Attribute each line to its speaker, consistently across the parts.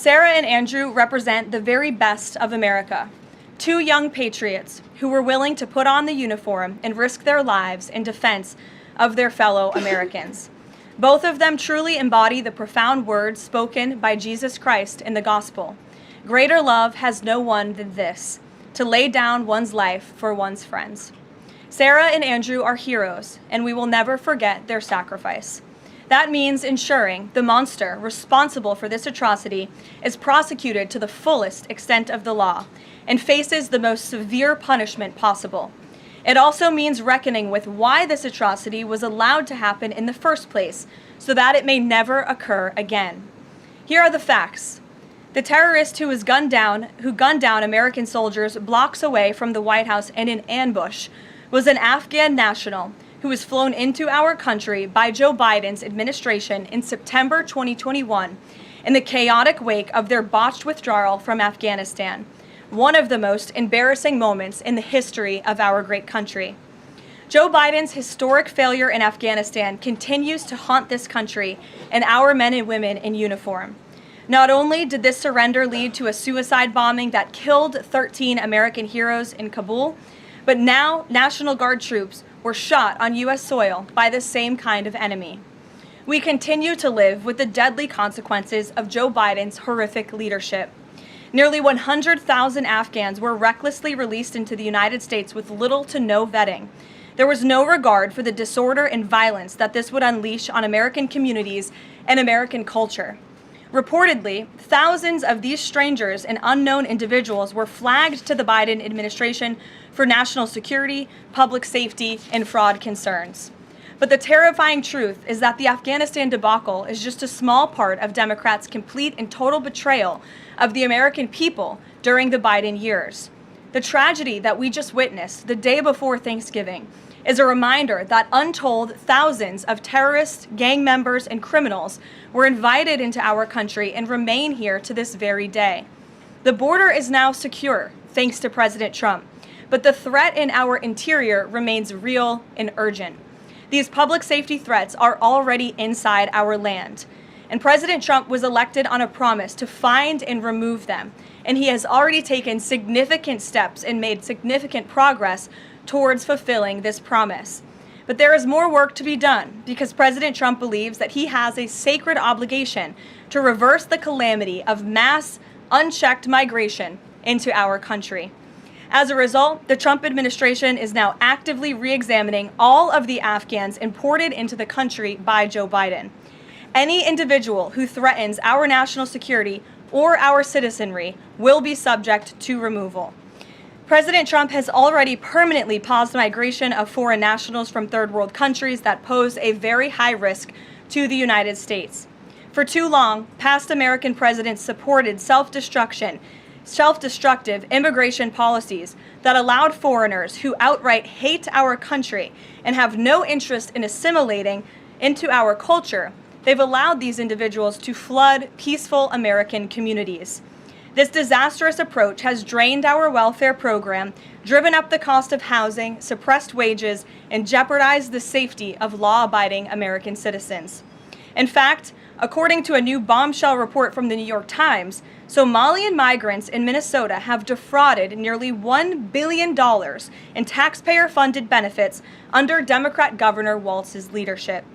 Speaker 1: Sarah and Andrew represent the very best of America. Two young patriots who were willing to put on the uniform and risk their lives in defense of their fellow Americans. Both of them truly embody the profound words spoken by Jesus Christ in the gospel. Greater love has no one than this, to lay down one's life for one's friends. Sarah and Andrew are heroes, and we will never forget their sacrifice. That means ensuring the monster responsible for this atrocity is prosecuted to the fullest extent of the law and faces the most severe punishment possible. It also means reckoning with why this atrocity was allowed to happen in the first place, so that it may never occur again. Here are the facts. The terrorist who gunned down American soldiers blocks away from the White House in an ambush was an Afghan national who was flown into our country by Joe Biden's administration in September 2021 in the chaotic wake of their botched withdrawal from Afghanistan, one of the most embarrassing moments in the history of our great country. Joe Biden's historic failure in Afghanistan continues to haunt this country and our men and women in uniform. Not only did this surrender lead to a suicide bombing that killed 13 American heroes in Kabul, but now National Guard troops were shot on U.S. soil by the same kind of enemy. We continue to live with the deadly consequences of Joe Biden's horrific leadership. Nearly 100,000 Afghans were recklessly released into the United States with little to no vetting. There was no regard for the disorder and violence that this would unleash on American communities and American culture. Reportedly, thousands of these strangers and unknown individuals were flagged to the Biden administration for national security, public safety, and fraud concerns. But the terrifying truth is that the Afghanistan debacle is just a small part of Democrats' complete and total betrayal of the American people during the Biden years. The tragedy that we just witnessed the day before Thanksgiving is a reminder that untold thousands of terrorists, gang members, and criminals were invited into our country and remain here to this very day. The border is now secure, thanks to President Trump, but the threat in our interior remains real and urgent. These public safety threats are already inside our land, and President Trump was elected on a promise to find and remove them, and he has already taken significant steps and made significant progress towards fulfilling this promise. But there is more work to be done because President Trump believes that he has a sacred obligation to reverse the calamity of mass, unchecked migration into our country. As a result, the Trump administration is now actively re-examining all of the Afghans imported into the country by Joe Biden. Any individual who threatens our national security or our citizenry will be subject to removal. President Trump has already permanently paused migration of foreign nationals from third world countries that pose a very high risk to the United States. For too long, past American presidents supported self-destructive immigration policies that allowed foreigners who outright hate our country and have no interest in assimilating into our culture. They've allowed these individuals to flood peaceful American communities. This disastrous approach has drained our welfare program, driven up the cost of housing, suppressed wages, and jeopardized the safety of law-abiding American citizens. In fact, according to a new bombshell report from the New York Times, Somalian migrants in Minnesota have defrauded nearly $1 billion in taxpayer-funded benefits under Democrat Governor Walz's leadership.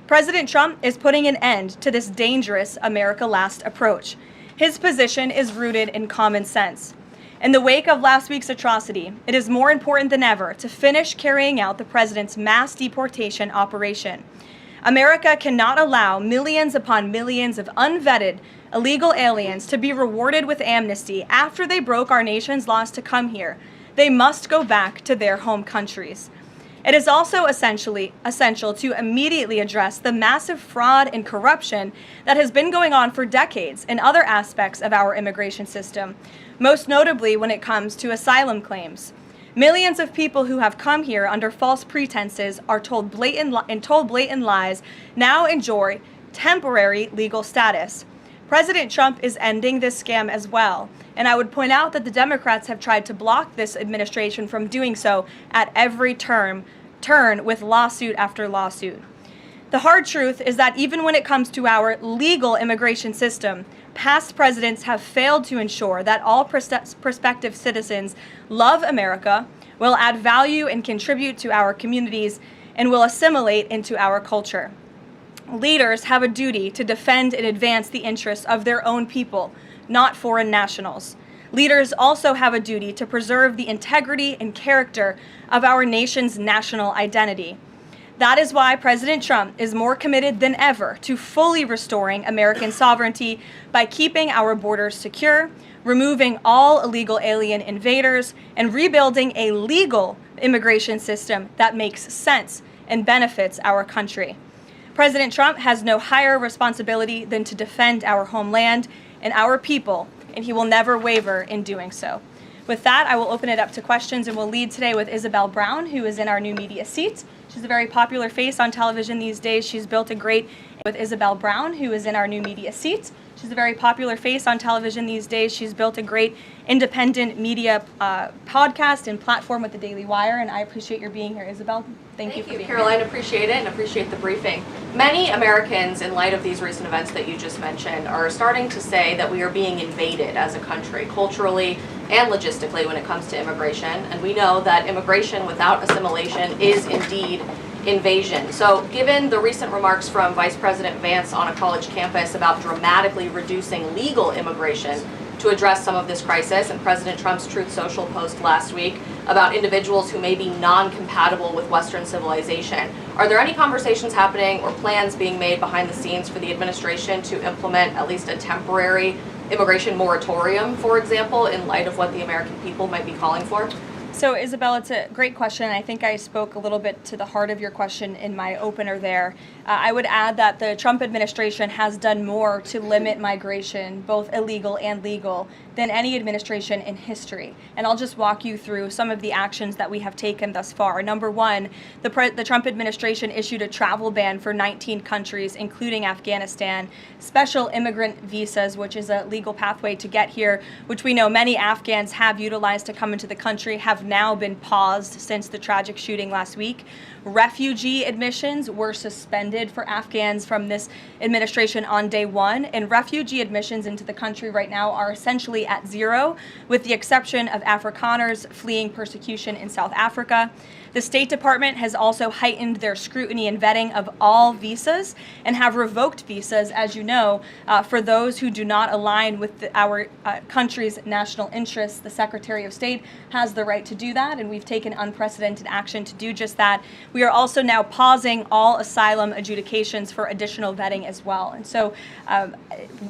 Speaker 1: President Trump is putting an end to this dangerous America Last approach. His position is rooted in common sense. In the wake of last week's atrocity, it is more important than ever to finish carrying out the president's mass deportation operation. America cannot allow millions upon millions of unvetted illegal aliens to be rewarded with amnesty after they broke our nation's laws to come here. They must go back to their home countries. It is also essential to immediately address the massive fraud and corruption that has been going on for decades in other aspects of our immigration system, most notably when it comes to asylum claims. Millions of people who have come here under false pretenses are told blatant lies now enjoy temporary legal status. President Trump is ending this scam as well, and I would point out that the Democrats have tried to block this administration from doing so at every turn with lawsuit after lawsuit. The hard truth is that even when it comes to our legal immigration system, past presidents have failed to ensure that all prospective citizens love America, will add value and contribute to our communities, and will assimilate into our culture. Leaders have a duty to defend and advance the interests of their own people, not foreign nationals. Leaders also have a duty to preserve the integrity and character of our nation's national identity. That is why President Trump is more committed than ever to fully restoring American sovereignty by keeping our borders secure, removing all illegal alien invaders, and rebuilding a legal immigration system that makes sense and benefits our country. President Trump has no higher responsibility than to defend our homeland and our people, and he will never waver in doing so. With that, I will open it up to questions, and we'll lead today with Isabel Brown, who is in our new media seat. She's a very popular face on television these days. She's built a great with Isabel Brown, who is in our new media seat. She's a very popular face on television these days. She's built a great independent media podcast and platform with the Daily Wire, and I appreciate your being here, Isabel. Thank you for being
Speaker 2: Karoline.
Speaker 1: here.
Speaker 2: Appreciate it and appreciate the briefing. Many Americans, in light of these recent events that you just mentioned, are starting to say that we are being invaded as a country, culturally and logistically, when it comes to immigration. And we know that immigration without assimilation is indeed invasion. So given the recent remarks from Vice President Vance on a college campus about dramatically reducing legal immigration to address some of this crisis, and President Trump's Truth Social post last week about individuals who may be non-compatible with Western civilization, are there any conversations happening or plans being made behind the scenes for the administration to implement at least a temporary immigration moratorium, for example, in light of what the American people might be calling for?
Speaker 1: So, Isabel, it's a great question. I think I spoke a little bit to the heart of your question in my opener there. I would add that the Trump administration has done more to limit migration, both illegal and legal, than any administration in history. And I'll just walk you through some of the actions that we have taken thus far. Number one, the Trump administration issued a travel ban for 19 countries, including Afghanistan, special immigrant visas, which is a legal pathway to get here, which we know many Afghans have utilized to come into the country, have now been paused since the tragic shooting last week. Refugee admissions were suspended for Afghans from this administration on day one, and refugee admissions into the country right now are essentially at zero, with the exception of Afrikaners fleeing persecution in South Africa. The State Department has also heightened their scrutiny and vetting of all visas and have revoked visas, as you know, for those who do not align with our country's national interests. The Secretary of State has the right to do that, and we've taken unprecedented action to do just that. We are also now pausing all asylum adjudications for additional vetting as well. And so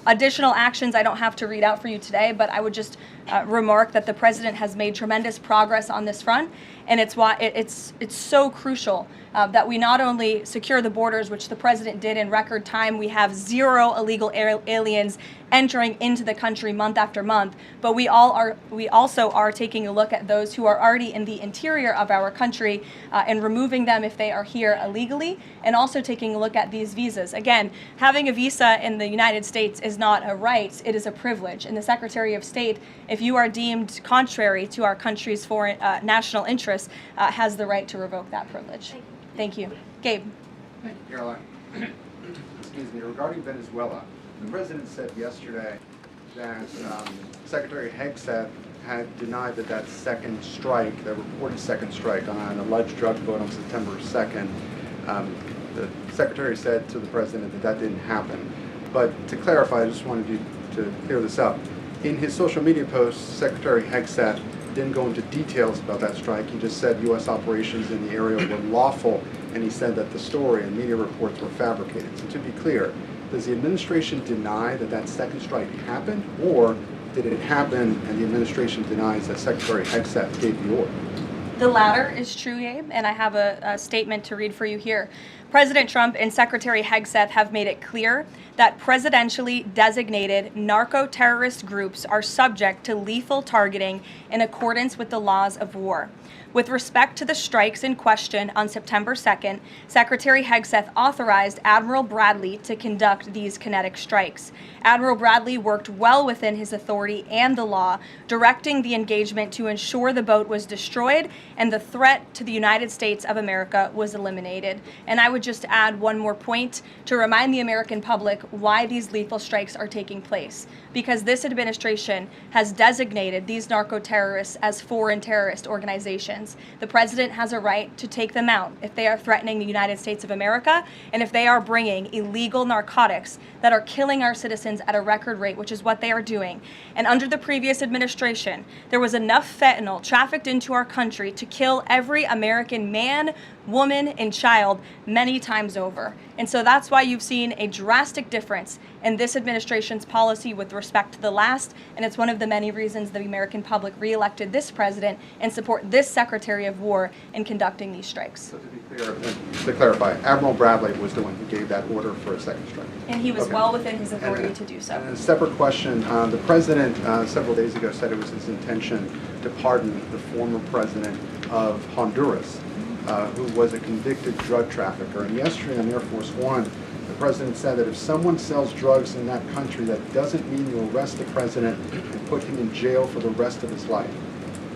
Speaker 1: additional actions I don't have to read out for you today, but I would just remark that the president has made tremendous progress on this front, and it's why it's so crucial that we not only secure the borders, which the president did in record time. We have zero illegal aliens entering into the country month after month, but we also are taking a look at those who are already in the interior of our country and removing them if they are here illegally, and also taking a look at these visas. Again, having a visa in the United States is not a right, it is a privilege. And the Secretary of State, if you are deemed contrary to our country's foreign national interests, has the right to revoke that privilege. Thank you. Gabe.
Speaker 3: Thank you, Caroline. Excuse me. Regarding Venezuela, the president said yesterday that Secretary Hegseth had denied that second strike, that reported second strike on an alleged drug vote on September 2nd, the secretary said to the president that didn't happen. But to clarify, I just wanted you to clear this up. In his social media post, Secretary Hegseth didn't go into details about that strike. He just said U.S. operations in the area were lawful, and he said that the story and media reports were fabricated. So to be clear, does the administration deny that second strike happened, or did it happen and the administration denies that Secretary Hegseth gave the order?
Speaker 1: The latter is true, Gabe, and I have a statement to read for you here. President Trump and Secretary Hegseth have made it clear that presidentially designated narco-terrorist groups are subject to lethal targeting in accordance with the laws of war. With respect to the strikes in question on September 2nd, Secretary Hegseth authorized Admiral Bradley to conduct these kinetic strikes. Admiral Bradley worked well within his authority and the law, directing the engagement to ensure the boat was destroyed and the threat to the United States of America was eliminated. And I would would just add one more point to remind the American public why these lethal strikes are taking place. Because this administration has designated these narco-terrorists as foreign terrorist organizations. The president has a right to take them out if they are threatening the United States of America and if they are bringing illegal narcotics that are killing our citizens at a record rate, which is what they are doing. And under the previous administration, there was enough fentanyl trafficked into our country to kill every American man, woman, and child many times over. And so that's why you've seen a drastic difference in this administration's policy with respect to the last, and it's one of the many reasons the American public reelected this president and support this Secretary of War in conducting these strikes.
Speaker 3: So to be clear, to clarify, Admiral Bradley was the one who gave that order for a second strike.
Speaker 1: And he was
Speaker 3: Okay.
Speaker 1: well within his authority
Speaker 3: And,
Speaker 1: to do so.
Speaker 3: And a separate question, the president several days ago said it was his intention to pardon the former president of Honduras, who was a convicted drug trafficker. And yesterday on Air Force One, the president said that if someone sells drugs in that country, that doesn't mean you arrest the president and put him in jail for the rest of his life.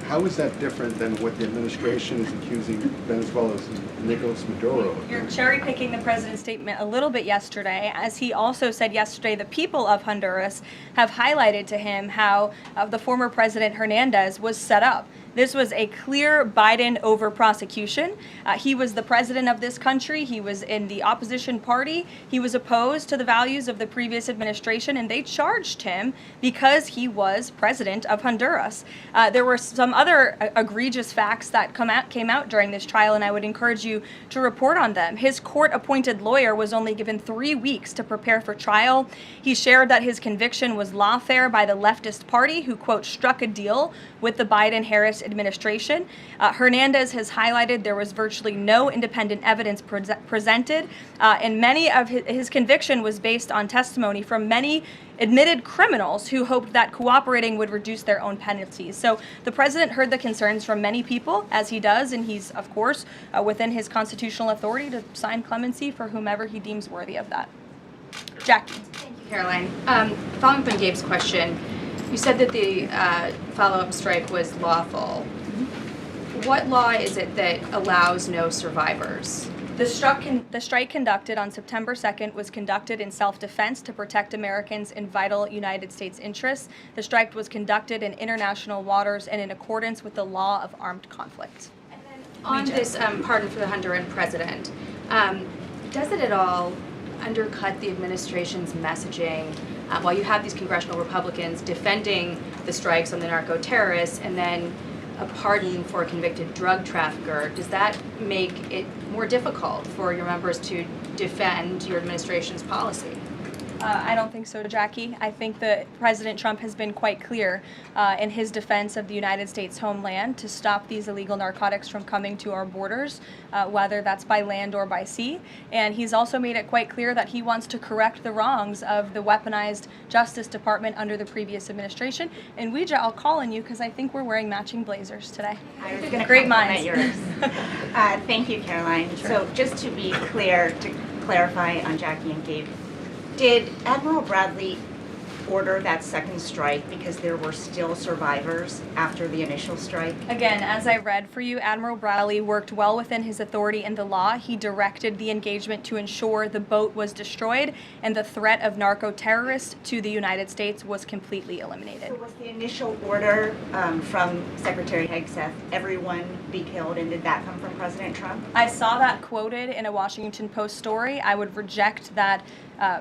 Speaker 3: How is that different than what the administration is accusing Venezuela's Nicolas Maduro of?
Speaker 1: You're cherry picking the president's statement a little bit yesterday, as he also said yesterday the people of Honduras have highlighted to him how the former president Hernandez was set up. This was a clear Biden over prosecution. He was the president of this country. He was in the opposition party. He was opposed to the values of the previous administration, and they charged him because he was president of Honduras. There were some other egregious facts that came out during this trial, and I would encourage you to report on them. His court-appointed lawyer was only given 3 weeks to prepare for trial. He shared that his conviction was lawfare by the leftist party, who, quote, struck a deal with the Biden-Harris administration. Hernandez has highlighted there was virtually no independent evidence presented, and many of his conviction was based on testimony from many admitted criminals who hoped that cooperating would reduce their own penalties. So the president heard the concerns from many people, as he does, and he's, of course, within his constitutional authority to sign clemency for whomever he deems worthy of that. Jackie.
Speaker 4: Thank you, Karoline. Following up on Gabe's question, you said that the follow-up strike was lawful. What law is it that allows no survivors?
Speaker 1: The strike conducted on September 2nd was conducted in self-defense to protect Americans in vital United States interests. The strike was conducted in international waters and in accordance with the law of armed conflict.
Speaker 4: And then on this pardon for the Honduran president, does it at all undercut the administration's messaging while you have these congressional Republicans defending the strikes on the narco-terrorists and then a pardon for a convicted drug trafficker? Does that make it more difficult for your members to defend your administration's policy?
Speaker 1: I don't think so, Jackie. I think that President Trump has been quite clear in his defense of the United States homeland to stop these illegal narcotics from coming to our borders, whether that's by land or by sea. And he's also made it quite clear that he wants to correct the wrongs of the weaponized Justice Department under the previous administration. And Ouija, I'll call on you because I think we're wearing matching blazers today.
Speaker 5: I was going to
Speaker 1: Great
Speaker 5: compliment
Speaker 1: minds.
Speaker 5: yours. Thank you, Karoline.
Speaker 1: Sure.
Speaker 5: So just to be clear, to clarify on Jackie and Gabe, did Admiral Bradley order that second strike because there were still survivors after the initial strike?
Speaker 1: Again, as I read for you, Admiral Bradley worked well within his authority in the law. He directed the engagement to ensure the boat was destroyed and the threat of narco-terrorists to the United States was completely eliminated.
Speaker 5: So was the initial order from Secretary Hegseth, everyone be killed, and did that come from President Trump?
Speaker 1: I saw that quoted in a Washington Post story. I would reject that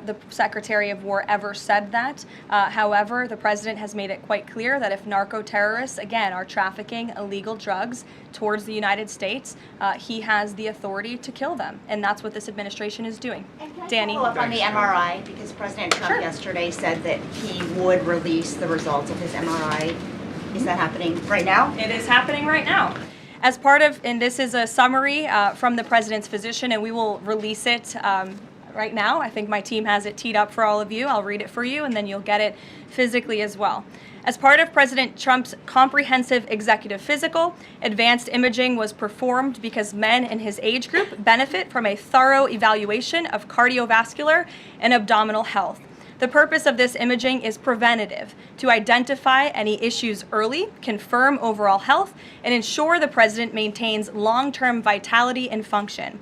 Speaker 1: the Secretary of War ever said that. However, the president has made it quite clear that if narco-terrorists, again, are trafficking illegal drugs towards the United States, he has the authority to kill them. And that's what this administration is doing.
Speaker 5: And can I
Speaker 1: Danny?
Speaker 5: follow up on the MRI? Because President Trump
Speaker 1: Sure.
Speaker 5: yesterday said that he would release the results of his MRI. Is that happening right now?
Speaker 1: It is happening right now. As part of, and this is a summary from the president's physician, and we will release it right now. I think my team has it teed up for all of you. I'll read it for you, and then you'll get it physically as well. As part of President Trump's comprehensive executive physical, advanced imaging was performed because men in his age group benefit from a thorough evaluation of cardiovascular and abdominal health. The purpose of this imaging is preventative, to identify any issues early, confirm overall health, and ensure the president maintains long-term vitality and function.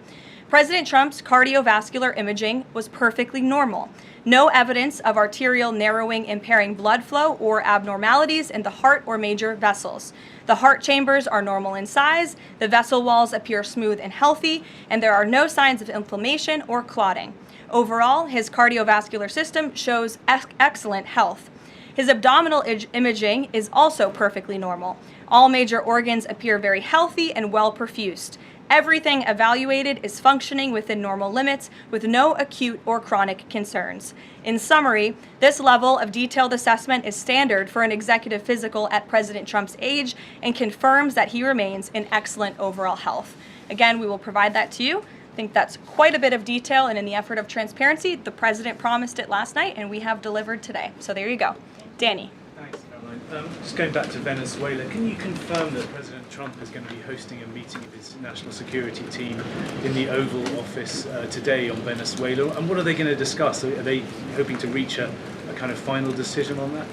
Speaker 1: President Trump's cardiovascular imaging was perfectly normal. No evidence of arterial narrowing impairing blood flow or abnormalities in the heart or major vessels. The heart chambers are normal in size, the vessel walls appear smooth and healthy, and there are no signs of inflammation or clotting. Overall, his cardiovascular system shows excellent health. His abdominal imaging is also perfectly normal. All major organs appear very healthy and well perfused. Everything evaluated is functioning within normal limits with no acute or chronic concerns. In summary, this level of detailed assessment is standard for an executive physical at President Trump's age and confirms that he remains in excellent overall health. Again, we will provide that to you. I think that's quite a bit of detail, and in the effort of transparency, the president promised it last night and we have delivered today. So there you go. Danny.
Speaker 6: Thanks, Karoline. Just going back to Venezuela, can you confirm that President Trump is going to be hosting a meeting of his national security team in the Oval Office today on Venezuela? And what are they going to discuss? Are they hoping to reach a kind of final decision on that?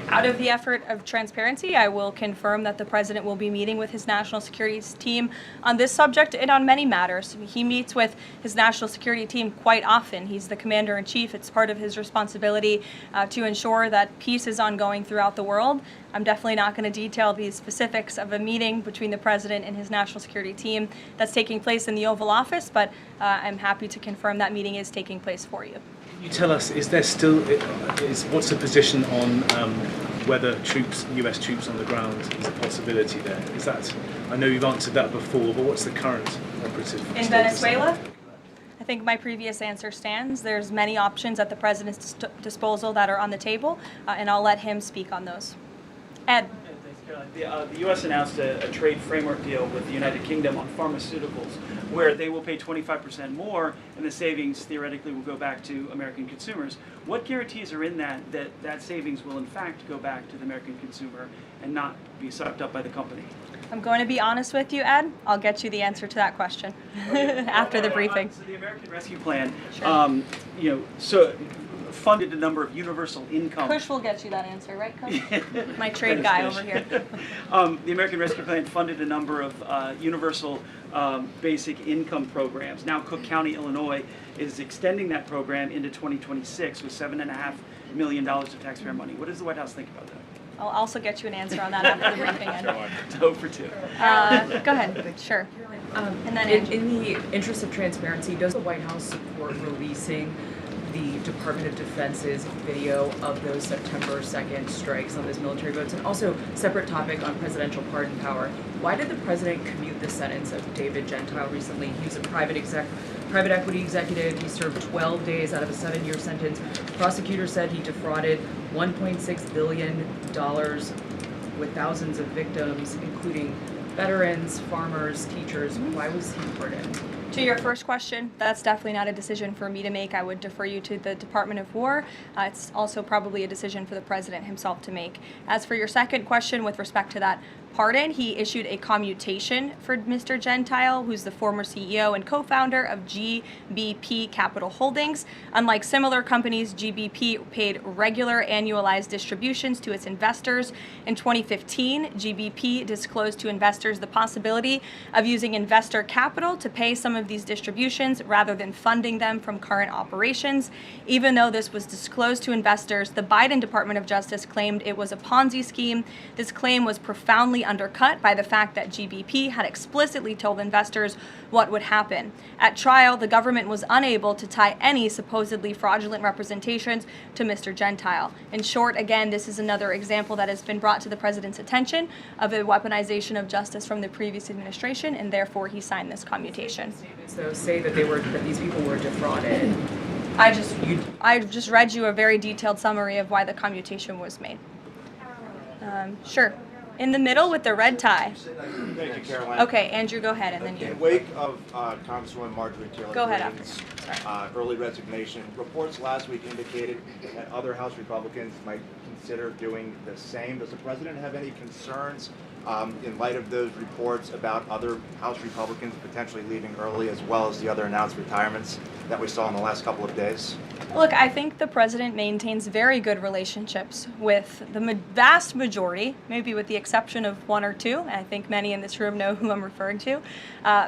Speaker 1: Out of the effort of transparency, I will confirm that the president will be meeting with his national security team on this subject and on many matters. He meets with his national security team quite often. He's the commander-in-chief. It's part of his responsibility to ensure that peace is ongoing throughout the world. I'm definitely not going to detail the specifics of a meeting between the president and his national security team that's taking place in the Oval Office, but I'm happy to confirm that meeting is taking place for you.
Speaker 6: Can you tell us, what's the position on whether US troops on the ground is a possibility there? I know you've answered that before, but what's the current operative
Speaker 1: in
Speaker 6: status?
Speaker 1: Venezuela? I think my previous answer stands. There's many options at the president's disposal that are on the table, and I'll let him speak on those. Ed.
Speaker 7: Thanks, Caroline. The U.S. announced a trade framework deal with the United Kingdom on pharmaceuticals, where they will pay 25% more, and the savings theoretically will go back to American consumers. What guarantees are in that savings will in fact go back to the American consumer and not be sucked up by the company?
Speaker 1: I'm going to be honest with you, Ed. I'll get you the answer to that question after the briefing.
Speaker 7: So the American Rescue Plan,
Speaker 1: Sure.
Speaker 7: funded a number of universal income.
Speaker 1: Kush will get you that answer, right, Kush? My trade guy over here.
Speaker 7: The American Rescue Plan funded a number of universal basic income programs. Now Cook County, Illinois is extending that program into 2026 with $7.5 million of taxpayer money. What does the White House think about that?
Speaker 1: I'll also get you an answer on that after the briefing, Ed.
Speaker 7: 0 for 2.
Speaker 1: Go ahead. Sure. And then
Speaker 8: in the interest of transparency, does the White House support releasing the Department of Defense's video of those September 2nd strikes on those military boats? And also, separate topic on presidential pardon power. Why did the president commute the sentence of David Gentile recently? He was a private equity executive. He served 12 days out of a 7-year sentence. Prosecutors said he defrauded $1.6 billion with thousands of victims, including veterans, farmers, teachers. Why was he pardoned?
Speaker 1: To your first question, that's definitely not a decision for me to make. I would defer you to the Department of War. It's also probably a decision for the president himself to make. As for your second question with respect to that pardon, he issued a commutation for Mr. Gentile, who's the former CEO and co-founder of GBP Capital Holdings. Unlike similar companies, GBP paid regular annualized distributions to its investors. In 2015, GBP disclosed to investors the possibility of using investor capital to pay some of these distributions rather than funding them from current operations. Even though this was disclosed to investors, the Biden Department of Justice claimed it was a Ponzi scheme. This claim was profoundly undercut by the fact that GBP had explicitly told investors what would happen. At trial, the government was unable to tie any supposedly fraudulent representations to Mr. Gentile. In short, again, this is another example that has been brought to the president's attention of a weaponization of justice from the previous administration, and therefore he signed this commutation.
Speaker 8: So say that these people were defrauded.
Speaker 1: I just read you a very detailed summary of why the commutation was made. Sure. In the middle with the red tie.
Speaker 9: Thank you, Caroline.
Speaker 1: Okay, Andrew, go ahead, and then you.
Speaker 9: In wake of Congresswoman Marjorie Taylor
Speaker 1: Go ahead
Speaker 9: Greene's early resignation, reports last week indicated that other House Republicans might consider doing the same. Does the president have any concerns in light of those reports about other House Republicans potentially leaving early, as well as the other announced retirements that we saw in the last couple of days?
Speaker 1: Look, I think the president maintains very good relationships with the vast majority, maybe with the exception of one or two. I think many in this room know who I'm referring to.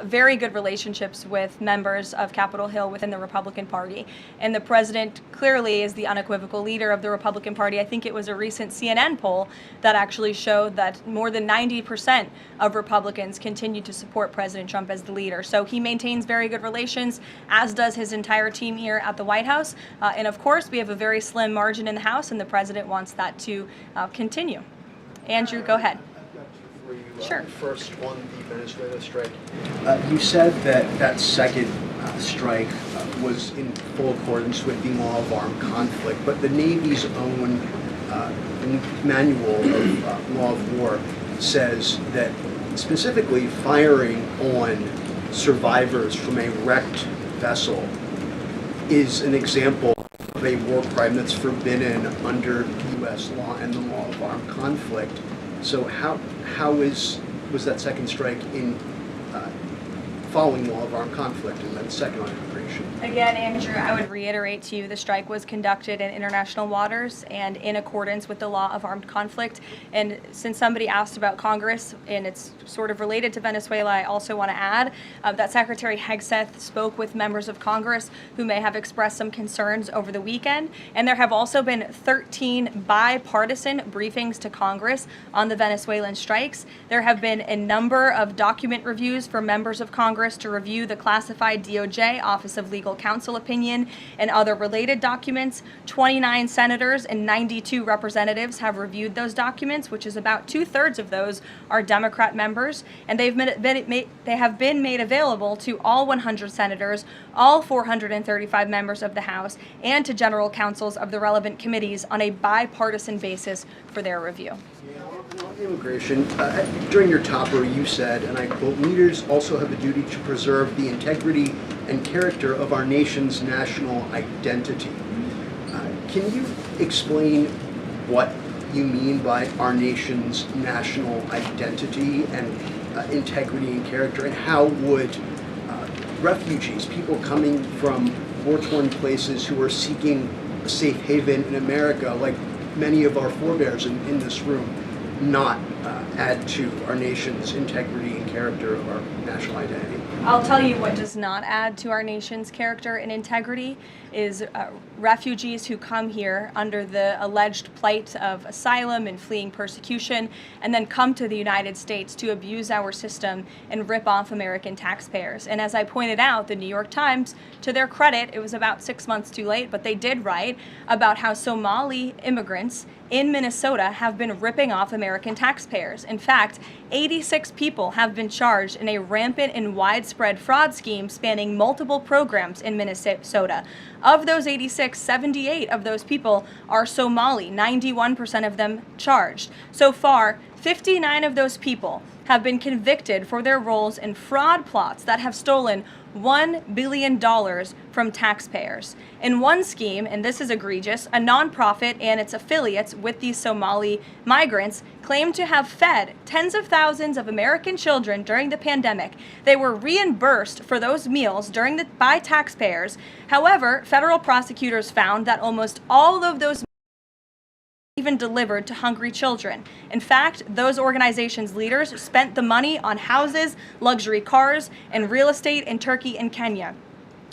Speaker 1: Very good relationships with members of Capitol Hill within the Republican Party. And the president clearly is the unequivocal leader of the Republican Party. I think it was a recent CNN poll that actually showed that more than 90% of Republicans continue to support President Trump as the leader. So he maintains very good relations, as does his entire team here at the White House. And of course, we have a very slim margin in the House, and the president wants that to continue. Andrew, go ahead.
Speaker 10: I've got two for you.
Speaker 1: Sure.
Speaker 10: First, on the Venezuela strike. You said that second strike was in full accordance with the law of armed conflict, but the Navy's own manual of law of war says that specifically firing on survivors from a wrecked vessel is an example of a war crime that's forbidden under U.S. law and the law of armed conflict. So how was that second strike in following law of armed conflict, and then second on immigration?
Speaker 1: Again, Andrew, I would reiterate to you the strike was conducted in international waters and in accordance with the law of armed conflict. And since somebody asked about Congress, and it's sort of related to Venezuela, I also want to add that Secretary Hegseth spoke with members of Congress who may have expressed some concerns over the weekend. And there have also been 13 bipartisan briefings to Congress on the Venezuelan strikes. There have been a number of document reviews for members of Congress to review the classified DOJ Office of Legal Counsel opinion and other related documents. 29 senators and 92 representatives have reviewed those documents, which is about 2/3 of those are Democrat members, and they have been made available to all 100 senators, all 435 members of the House, and to general counsels of the relevant committees on a bipartisan basis for their review.
Speaker 10: On immigration, during your topper you said, and I quote, "Leaders also have a duty to preserve the integrity and character of our nation's national identity." Can you explain what you mean by our nation's national identity and integrity and character, and how would refugees, people coming from war-torn places who are seeking a safe haven in America, like many of our forebears in this room, not add to our nation's integrity and character of our national identity?
Speaker 1: I'll tell you what does not add to our nation's character and integrity is refugees who come here under the alleged plight of asylum and fleeing persecution, and then come to the United States to abuse our system and rip off American taxpayers. And as I pointed out, the New York Times, to their credit, it was about 6 months too late, but they did write about how Somali immigrants in Minnesota have been ripping off American taxpayers. In fact, 86 people have been charged in a rampant and widespread fraud scheme spanning multiple programs in Minnesota. Of those 86, 78 of those people are Somali, 91% of them charged. So far, 59 of those people have been convicted for their roles in fraud plots that have stolen $1 billion from taxpayers. In one scheme, and this is egregious, a nonprofit and its affiliates with these Somali migrants claimed to have fed tens of thousands of American children during the pandemic. They were reimbursed for those meals by taxpayers. However, federal prosecutors found that almost all of those even delivered to hungry children. In fact, those organizations' leaders spent the money on houses, luxury cars, and real estate in Turkey and Kenya.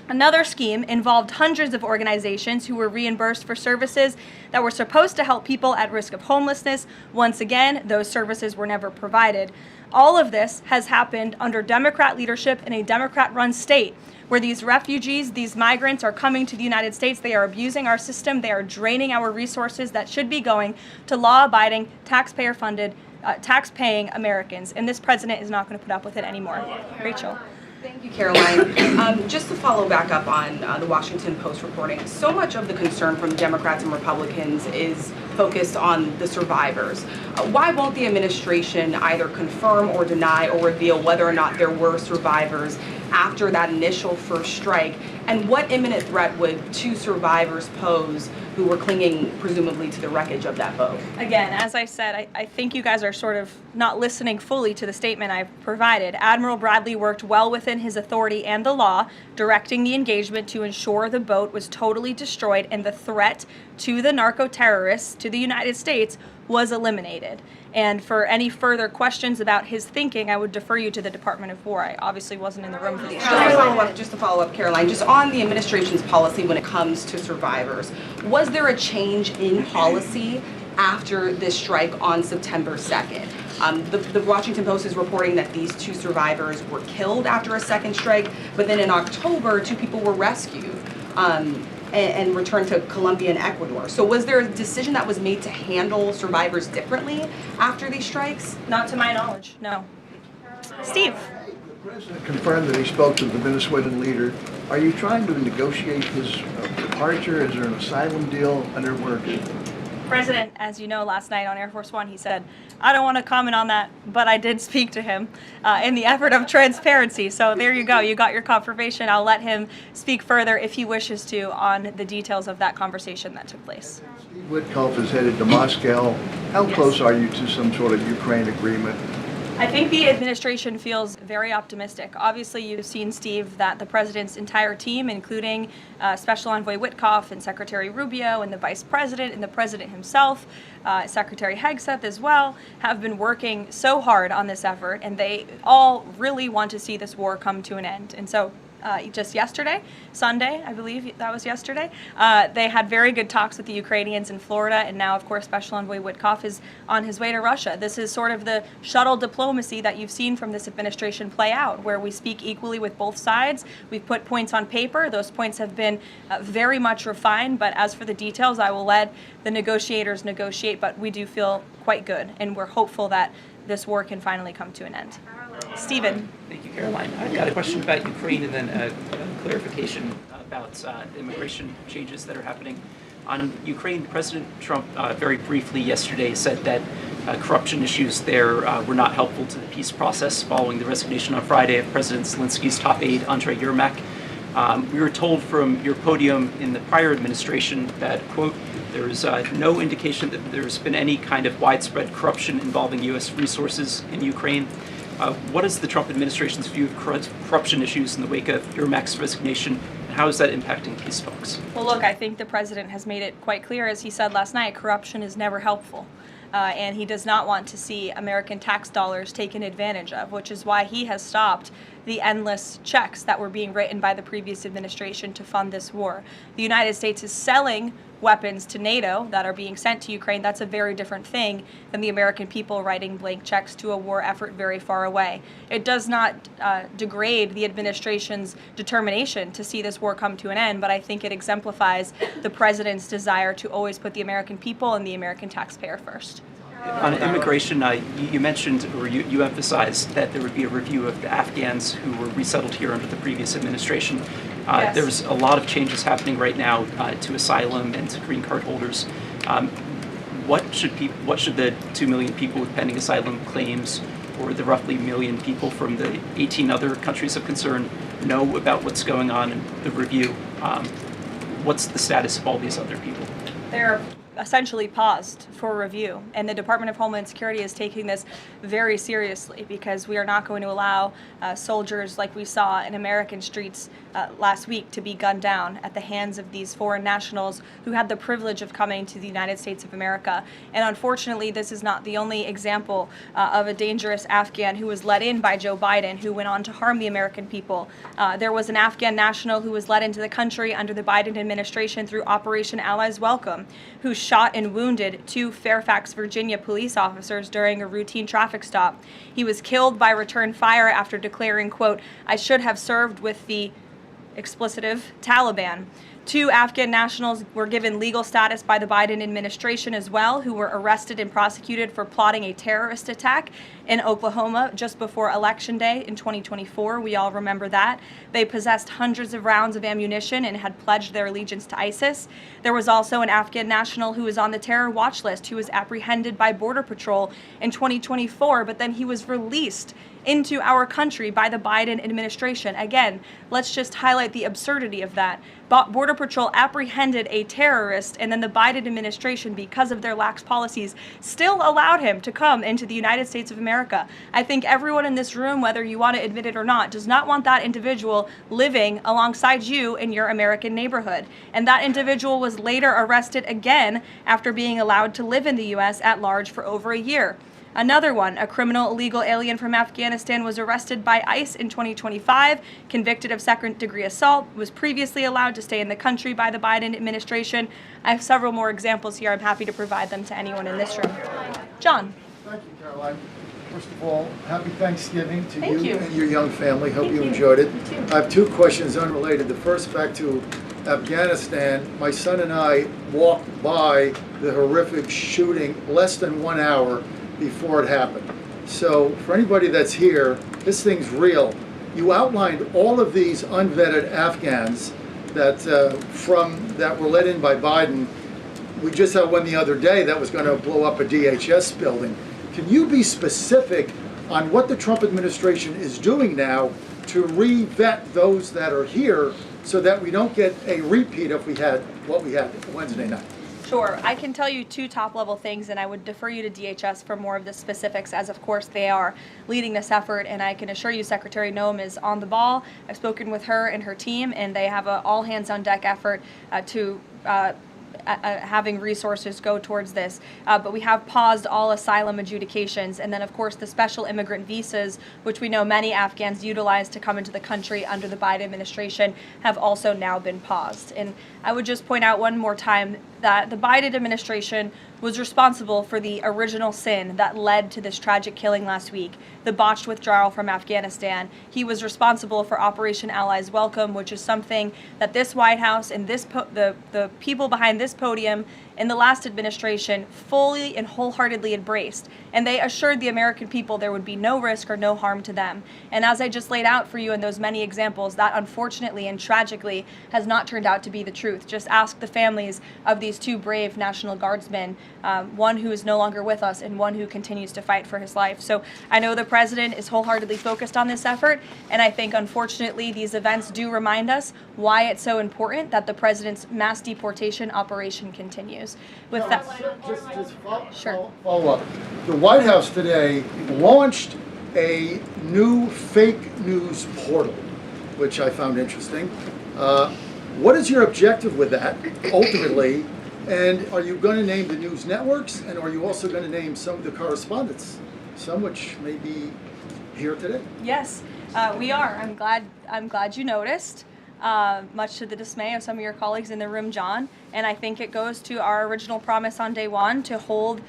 Speaker 1: Another scheme involved hundreds of organizations who were reimbursed for services that were supposed to help people at risk of homelessness. Once again, those services were never provided. All of this has happened under Democrat leadership in a Democrat-run state, where these refugees, these migrants are coming to the United States. They are abusing our system. They are draining our resources that should be going to law-abiding, taxpayer-funded, tax-paying Americans. And this president is not going to put up with it anymore. Rachel.
Speaker 8: Thank you, Karoline. Just to follow back up on the Washington Post reporting, so much of the concern from Democrats and Republicans is focused on the survivors. Why won't the administration either confirm or deny or reveal whether or not there were survivors after that initial first strike? And what imminent threat would two survivors pose who were clinging presumably to the wreckage of that boat.
Speaker 1: Again, as I said, I think you guys are sort of not listening fully to the statement I've provided. Admiral Bradley worked well within his authority and the law, directing the engagement to ensure the boat was totally destroyed and the threat to the narco-terrorists, to the United States, was eliminated. And for any further questions about his thinking, I would defer you to the Department of War. I obviously wasn't in the room for these trials.
Speaker 11: Just to follow up, Karoline, just on the administration's policy when it comes to survivors, was there a change in policy after this strike on September 2nd? The Washington Post is reporting that these 2 survivors were killed after a second strike, but then in October, 2 people were rescued and returned to Colombia and Ecuador. So was there a decision that was made to handle survivors differently after these strikes?
Speaker 1: Not to my knowledge, no. Steve.
Speaker 12: The president confirmed that he spoke to the Venezuelan leader. Are you trying to negotiate his departure? Is there an asylum deal under work?
Speaker 1: President, as you know, last night on Air Force One, he said, I don't want to comment on that, but I did speak to him in the effort of transparency. So there you go. You got your confirmation. I'll let him speak further if he wishes to on the details of that conversation that took place.
Speaker 12: Steve Witkoff is headed to Moscow. How close are you to some sort of Ukraine agreement?
Speaker 1: I think the administration feels very optimistic. Obviously, you've seen, Steve, that the president's entire team, including Special Envoy Witkoff and Secretary Rubio and the Vice President and the President himself, Secretary Hegseth as well, have been working so hard on this effort, and they all really want to see this war come to an end. And so just yesterday, Sunday, I believe that was yesterday, they had very good talks with the Ukrainians in Florida, and now, of course, Special Envoy Witkoff is on his way to Russia. This is sort of the shuttle diplomacy that you've seen from this administration play out, where we speak equally with both sides. We've put points on paper. Those points have been very much refined, but as for the details, I will let the negotiators negotiate, but we do feel quite good, and we're hopeful that this war can finally come to an end. Stephen.
Speaker 13: Thank you, Caroline. I've got a question about Ukraine and then a clarification about immigration changes that are happening. On Ukraine, President Trump very briefly yesterday said that corruption issues there were not helpful to the peace process following the resignation on Friday of President Zelensky's top aide, Andrei Yermak. We were told from your podium in the prior administration that, quote, there is no indication that there's been any kind of widespread corruption involving U.S. resources in Ukraine. What is the Trump administration's view of corruption issues in the wake of Yermak's resignation, and how is that impacting peace talks?
Speaker 1: Well, look, I think the president has made it quite clear, as he said last night, corruption is never helpful. And he does not want to see American tax dollars taken advantage of, which is why he has stopped the endless checks that were being written by the previous administration to fund this war. The United States is selling weapons to NATO that are being sent to Ukraine. That's a very different thing than the American people writing blank checks to a war effort very far away. It does not degrade the administration's determination to see this war come to an end, but I think it exemplifies the president's desire to always put the American people and the American taxpayer first.
Speaker 13: On immigration, you mentioned, or you emphasized that there would be a review of the Afghans who were resettled here under the previous administration.
Speaker 1: Yes.
Speaker 13: There's a lot of changes happening right now to asylum and to green card holders. What should the 2 million people with pending asylum claims, or the roughly 1 million people from the 18 other countries of concern, know about what's going on in the review? What's the status of all these other people?
Speaker 1: They're essentially paused for review, and the Department of Homeland Security is taking this very seriously, because we are not going to allow soldiers like we saw in American streets last week to be gunned down at the hands of these foreign nationals who had the privilege of coming to the United States of America. And unfortunately, this is not the only example of a dangerous Afghan who was let in by Joe Biden, who went on to harm the American people. There was an Afghan national who was let into the country under the Biden administration through Operation Allies Welcome, who shot and wounded 2 Fairfax, Virginia police officers during a routine traffic stop. He was killed by return fire after declaring, quote, "I should have served with the explicitive Taliban." 2 Afghan nationals were given legal status by the Biden administration as well, who were arrested and prosecuted for plotting a terrorist attack in Oklahoma just before Election Day in 2024. We all remember that. They possessed hundreds of rounds of ammunition and had pledged their allegiance to ISIS. There was also an Afghan national who was on the terror watch list who was apprehended by Border Patrol in 2024, but then he was released into our country by the Biden administration. Again, let's just highlight the absurdity of that. Border Patrol apprehended a terrorist, and then the Biden administration, because of their lax policies, still allowed him to come into the United States of America. I think everyone in this room, whether you want to admit it or not, does not want that individual living alongside you in your American neighborhood. And that individual was later arrested again after being allowed to live in the U.S. at large for over a year. Another one, a criminal illegal alien from Afghanistan, was arrested by ICE in 2025, convicted of second-degree assault, was previously allowed to stay in the country by the Biden administration. I have several more examples here. I'm happy to provide them to anyone in this room. John.
Speaker 12: Thank you, Caroline. First of all, happy Thanksgiving to
Speaker 1: Thank you.
Speaker 12: and your young family. Hope you enjoyed it. I have two questions unrelated. The first, back to Afghanistan. My son and I walked by the horrific shooting less than 1 hour before it happened. So for anybody that's here, this thing's real. You outlined all of these unvetted Afghans that that were let in by Biden. We just had one the other day that was going to blow up a DHS building. Can you be specific on what the Trump administration is doing now to re-vet those that are here so that we don't get a repeat of what we had Wednesday night?
Speaker 1: Sure. I can tell you two top-level things, and I would defer you to DHS for more of the specifics, as of course they are leading this effort, and I can assure you Secretary Noem is on the ball. I've spoken with her and her team, and they have an all-hands-on-deck effort to having resources go towards this. But we have paused all asylum adjudications, and then of course the special immigrant visas, which we know many Afghans utilize to come into the country under the Biden administration, have also now been paused. And I would just point out one more time that the Biden administration was responsible for the original sin that led to this tragic killing last week, the botched withdrawal from Afghanistan. He was responsible for Operation Allies Welcome, which is something that this White House and the people behind this podium in the last administration fully and wholeheartedly embraced. And they assured the American people there would be no risk or no harm to them. And as I just laid out for you in those many examples, that unfortunately and tragically has not turned out to be the truth. Just ask the families of these two brave National Guardsmen, one who is no longer with us and one who continues to fight for his life. So I know the president is wholeheartedly focused on this effort, and I think unfortunately these events do remind us why it's so important that the president's mass deportation operation continues. With that,
Speaker 12: follow up. The White House today launched a new fake news portal, which I found interesting. What is your objective with that, ultimately? And are you going to name the news networks, and are you also going to name some of the correspondents, some which may be here today?
Speaker 1: Yes, we are. I'm glad you noticed. Much to the dismay of some of your colleagues in the room, John. And I think it goes to our original promise on day one to hold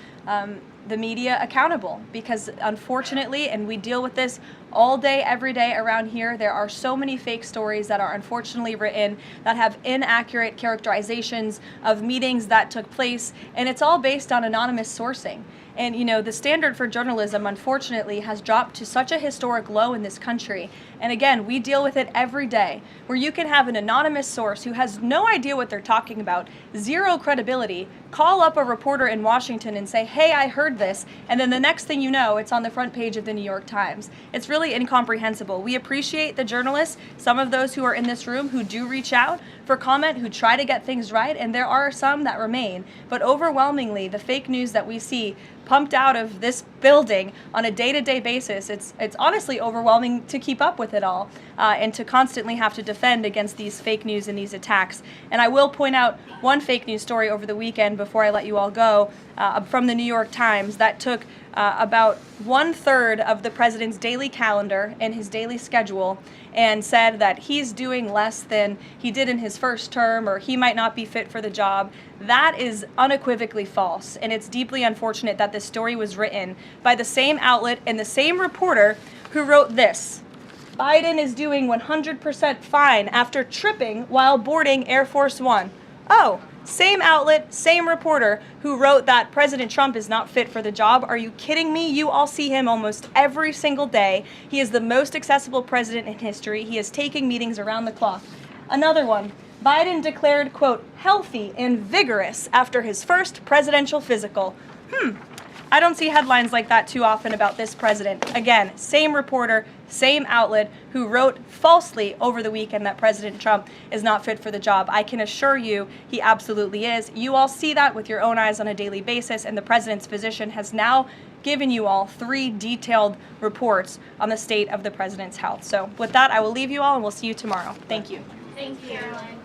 Speaker 1: the media accountable, because unfortunately, and we deal with this all day, every day around here, there are so many fake stories that are unfortunately written that have inaccurate characterizations of meetings that took place, and it's all based on anonymous sourcing. And you know, the standard for journalism, unfortunately, has dropped to such a historic low in this country. And again, we deal with it every day, where you can have an anonymous source who has no idea what they're talking about, zero credibility, call up a reporter in Washington and say, hey, I heard this, and then the next thing you know, it's on the front page of the New York Times. It's really incomprehensible. We appreciate the journalists, some of those who are in this room who do reach out for comment, who try to get things right, and there are some that remain. But overwhelmingly, the fake news that we see pumped out of this building on a day-to-day basis, it's honestly overwhelming to keep up with it all, and to constantly have to defend against these fake news and these attacks. And I will point out one fake news story over the weekend before I let you all go, from the New York Times that took about 1/3 of the president's daily calendar and his daily schedule and said that he's doing less than he did in his first term, or he might not be fit for the job. That is unequivocally false, and it's deeply unfortunate that this story was written by the same outlet and the same reporter who wrote this: Biden is doing 100% fine after tripping while boarding Air Force One. Oh, same outlet, same reporter who wrote that President Trump is not fit for the job. Are you kidding me? You all see him almost every single day. He is the most accessible president in history. He is taking meetings around the clock. Another one. Biden declared, quote, healthy and vigorous after his first presidential physical. I don't see headlines like that too often about this president. Again, same reporter, same outlet who wrote falsely over the weekend that President Trump is not fit for the job. I can assure you he absolutely is. You all see that with your own eyes on a daily basis, and the president's physician has now given you all 3 detailed reports on the state of the president's health. So with that, I will leave you all and we'll see you tomorrow. Thank you.
Speaker 14: Thank you, Karoline.